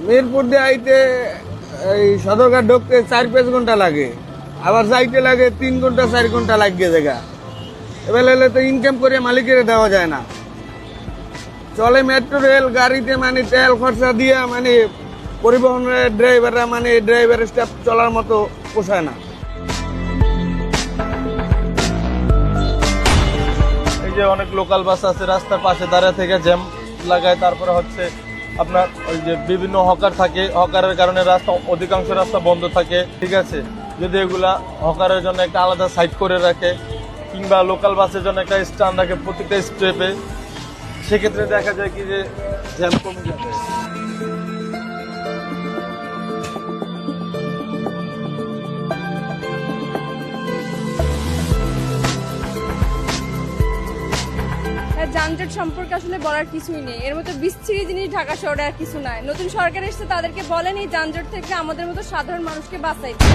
মিরপুর দিয়ে আইতে এই সদরঘাট ঢুকতে 4-5 ঘন্টা লাগে, আবার যাইতে লাগে 3 ঘন্টা 4 ঘন্টা লাগিয়ে জায়গা। এবার হলে তো ইনকাম করে মালিকের দেওয়া যায় না। চলে মেট্রো রেল গাড়িতে, মানে তেল খরচা দিয়ে মানে পরিবহনের ড্রাইভাররা মানে ড্রাইভার স্টাফ চলার মতো পোষায় না। এই যে অনেক লোকাল বাস আছে রাস্তার পাশে দাঁড়িয়ে থেকে জ্যাম লাগায়, তারপরে হচ্ছে আপনার ওই যে বিভিন্ন হকার থাকে, হকারের কারণে রাস্তা অধিকাংশ রাস্তা বন্ধ থাকে। ঠিক আছে, যদি এগুলা হকারের জন্য একটা আলাদা সাইড করে রাখে কিংবা লোকাল বাসের জন্য একটা স্ট্যান্ড রাখে প্রত্যেকটা স্টপে, সেক্ষেত্রে দেখা যায় কি যে জ্যাম কমে যাবে। যানজট সম্পর্কে আসলে বলার কিছুই নেই, এর মতো বিচ্ছিরি জিনিস ঢাকা শহরে আর কিছু নাই। নতুন সরকার এসেছে, তাদেরকে বলেন এই যানজট থেকে আমাদের মতো সাধারণ মানুষকে বাঁচাইতে।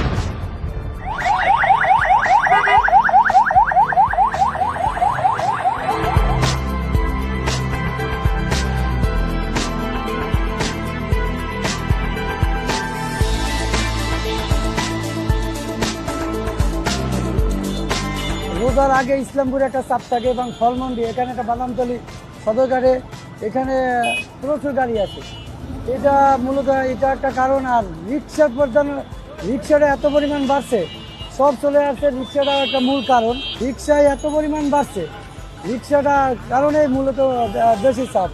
রোজার আগে ইসলামপুরে একটা চাপ থাকে এবং ফলমন্ডি, এখানে একটা বাদামতলি সদরঘাটে এখানে প্রচুর গাড়ি আছে। এটা মূলত এটা একটা কারণ। আর রিক্সার প্রধান, রিক্সাটা এত পরিমাণ বাড়ছে, সব চলে আসছে, রিক্সাটা একটা মূল কারণ। রিক্সায় এত পরিমাণ বাড়ছে, রিক্সাটার কারণে মূলত বেশি চাপ।